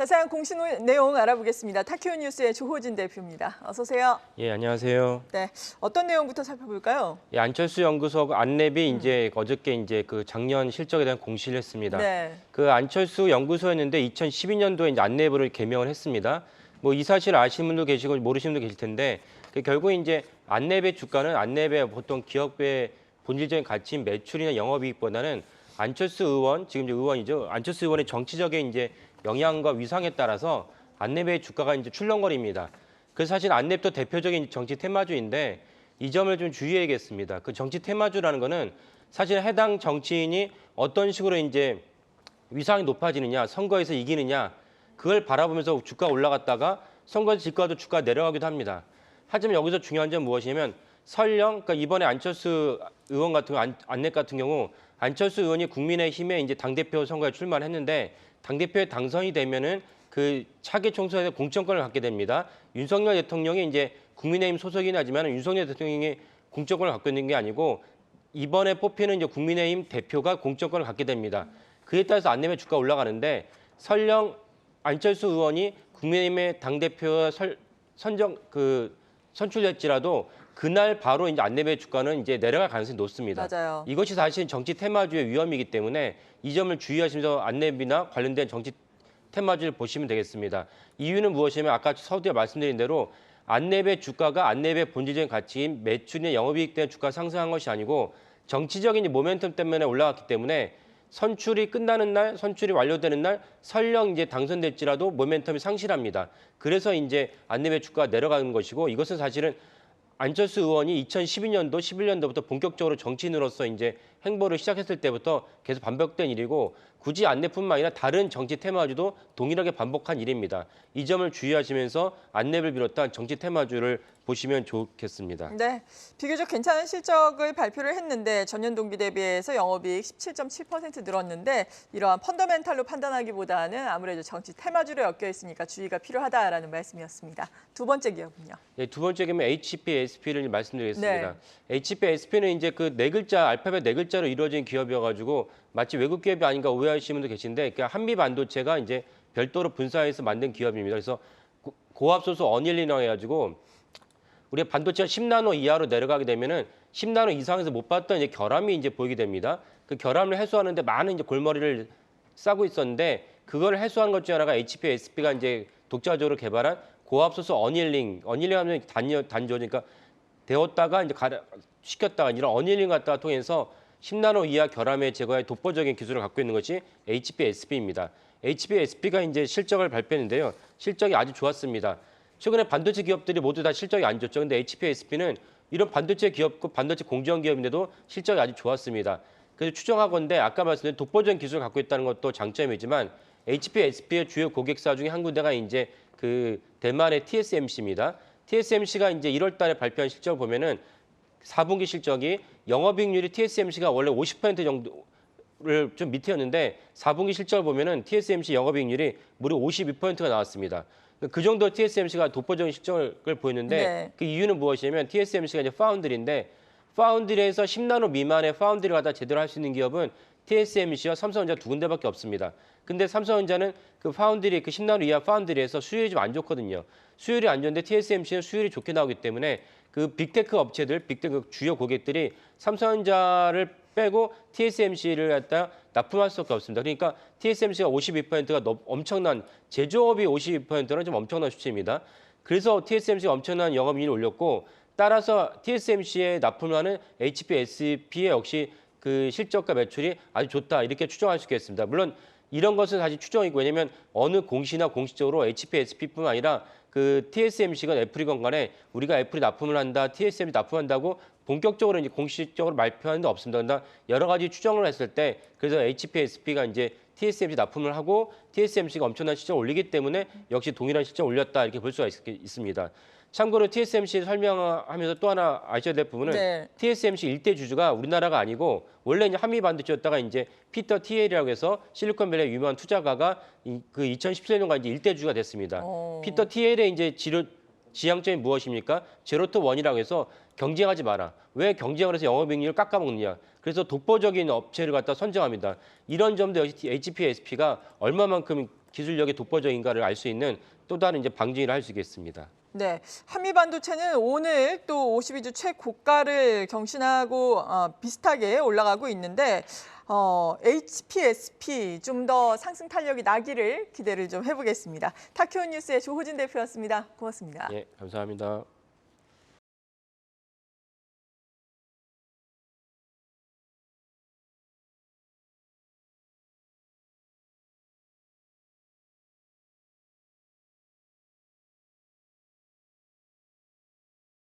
자세한 공시 내용 알아보겠습니다. 타키오 뉴스의 조호진 대표입니다. 어서 오세요. 예, 안녕하세요. 네, 어떤 내용부터 살펴볼까요? 예, 안철수 연구소 안랩이 이제 어저께 이제 그 작년 실적에 대한 공시를 했습니다. 네. 그 안철수 연구소였는데 2012년도에 이제 안랩을 개명을 했습니다. 뭐 이 사실 아시는 분도 계시고 모르시는 분도 계실 텐데 결국 이제 안랩의 주가는 안랩의 보통 기업의 본질적인 가치인 매출이나 영업이익보다는 안철수 의원, 지금 이제 의원이죠. 안철수 의원의 정치적인 이제 영향과 위상에 따라서 안랩의 주가가 이제 출렁거립니다. 그래서 사실 안랩도 대표적인 정치 테마주인데 이 점을 좀 주의해야겠습니다. 그 정치 테마주라는 거는 사실 해당 정치인이 어떤 식으로 이제 위상이 높아지느냐, 선거에서 이기느냐, 그걸 바라보면서 주가가 올라갔다가 선거에서 질과도 주가가 내려가기도 합니다. 하지만 여기서 중요한 점은 무엇이냐면 설령, 그러니까 이번에 안철수 의원 같은 경우, 안랩 같은 경우 안철수 의원이 국민의힘에 이제 당대표 선거에 출마를 했는데 당대표에 당선이 되면은 그 차기 총선에서 공천권을 갖게 됩니다. 윤석열 대통령이 이제 국민의힘 소속이긴 하지만 윤석열 대통령이 공천권을 갖고 있는 게 아니고 이번에 뽑히는 이제 국민의힘 대표가 공천권을 갖게 됩니다. 그에 따라서 안랩의 주가 올라가는데 설령 안철수 의원이 국민의힘의 당대표 선출될지라도 그날 바로 이제 안랩의 주가는 이제 내려갈 가능성이 높습니다. 맞아요. 이것이 사실 정치 테마주의 위험이기 때문에 이 점을 주의하시면서 안랩이나 관련된 정치 테마주를 보시면 되겠습니다. 이유는 무엇이냐면 아까 서두에 말씀드린 대로 안랩의 주가가 안랩의 본질적인 가치인 매출이나 영업이익 때문에 주가 상승한 것이 아니고 정치적인 모멘텀 때문에 올라갔기 때문에 선출이 끝나는 날, 선출이 완료되는 날 설령 이제 당선될지라도 모멘텀이 상실합니다. 그래서 이제 안랩의 주가가 내려가는 것이고 이것은 사실은 안철수 의원이 2012년도, 11년도부터 본격적으로 정치인으로서 이제 행보를 시작했을 때부터 계속 반복된 일이고 굳이 안랩뿐만 아니라 다른 정치 테마주도 동일하게 반복한 일입니다. 이 점을 주의하시면서 안랩을 비롯한 정치 테마주를 보시면 좋겠습니다. 네, 비교적 괜찮은 실적을 발표를 했는데 전년 동기 대비해서 영업이익 17.7% 늘었는데 이러한 펀더멘탈로 판단하기보다는 아무래도 정치 테마주로 엮여 있으니까 주의가 필요하다라는 말씀이었습니다. 두 번째 기업은요? 네, 두 번째 기업은 HPSP를 말씀드리겠습니다. 네. HPSP는 이제 그 네 글자 알파벳 네 글자로 이루어진 기업이어가지고 마치 외국 기업이 아닌가 오해하시는 분도 계신데 그러니까 한미 반도체가 이제 별도로 분사해서 만든 기업입니다. 그래서 고압소수 어닐링이라고 해가지고 우리가 반도체가 10나노 이하로 내려가게 되면은 10나노 이상에서 못 봤던 이제 결함이 이제 보이게 됩니다. 그 결함을 해소하는데 많은 이제 골머리를 싸고 있었는데 그걸 해소하는 것 중에 하나가 HPSP가 이제 독자적으로 개발한 고압소수 어닐링하면 단조니까 데웠다가 이제 식혔다가 이런 어닐링 갖다가 통해서 10나노 이하 결함의 제거에 독보적인 기술을 갖고 있는 것이 HPSP입니다. HPSP가 이제 실적을 발표했는데요. 실적이 아주 좋았습니다. 최근에 반도체 기업들이 모두 다 실적이 안 좋죠. 근데 HPSP는 이런 반도체 기업고 반도체 공정 기업인데도 실적이 아주 좋았습니다. 그래서 추정하건대 아까 말씀드린 독보적인 기술을 갖고 있다는 것도 장점이지만 HPSP의 주요 고객사 중에 한 군데가 이제 그 대만의 TSMC입니다. TSMC가 이제 1월 달에 발표한 실적을 보면은 4분기 실적이 영업이익률이 TSMC가 원래 50% 정도를 좀 밑이었는데 4분기 실적을 보면은 TSMC 영업이익률이 무려 52%가 나왔습니다. 그 정도 TSMC가 독보적인 실적을 보였는데 네. 그 이유는 무엇이냐면 TSMC가 이제 파운드리인데 파운드리에서 10나노 미만의 파운드리를 갖다 제대로 할 수 있는 기업은 TSMC와 삼성전자 두 군데밖에 없습니다. 근데 삼성전자는 그 파운드리, 그 10나노 이하 파운드리에서 수율이 좀 안 좋거든요. 수율이 안 좋은데 TSMC는 수율이 좋게 나오기 때문에 그 빅테크 업체들, 빅테크 주요 고객들이 삼성전자를 빼고 TSMC를 갖다 납품할 수밖에 없습니다. 그러니까 TSMC가 52%가 엄청난 제조업이 52%는 좀 엄청난 수치입니다. 그래서 TSMC가 엄청난 영업이익을 올렸고 따라서 TSMC에 납품하는 HPSP의 역시 그 실적과 매출이 아주 좋다 이렇게 추정할 수 있겠습니다. 물론 이런 것은 사실 추정이고 왜냐하면 어느 공시나 공식적으로 HPSP뿐만 아니라 그 TSMC건 애플이건 간에 우리가 애플이 납품을 한다, TSMC 납품한다고 본격적으로 이제 공식적으로 발표하는 데 없습니다. 그러나 여러 가지 추정을 했을 때 그래서 HPSP가 이제 TSMC 납품을 하고 TSMC가 엄청난 실적을 올리기 때문에 역시 동일한 실적을 올렸다 이렇게 볼 수가 있습니다. 참고로 TSMC 설명하면서 또 하나 아셔야 될 부분은 네. TSMC 일대 주주가 우리나라가 아니고 원래 이제 한미 반도체였다가 이제 피터 티엘이라고 해서 실리콘밸리의 유명한 투자가가 그 2017년까지 이제 일대 주주가 됐습니다. 피터 티엘의 이제 지향점이 무엇입니까? 제로 투 원이라고 해서 경쟁하지 마라. 왜 경쟁을 해서 영업이익률을 깎아먹느냐. 그래서 독보적인 업체를 갖다 선정합니다. 이런 점도 역시 HPSP가 얼마만큼 기술력이 독보적인가를 알 수 있는 또 다른 이제 방증이라 할 수 있겠습니다. 네, 한미 반도체는 오늘 또 52주 최고가를 경신하고 비슷하게 올라가고 있는데 HPSP 좀 더 상승 탄력이 나기를 기대를 좀 해보겠습니다. 타키오 뉴스의 조호진 대표였습니다. 고맙습니다. 예, 감사합니다.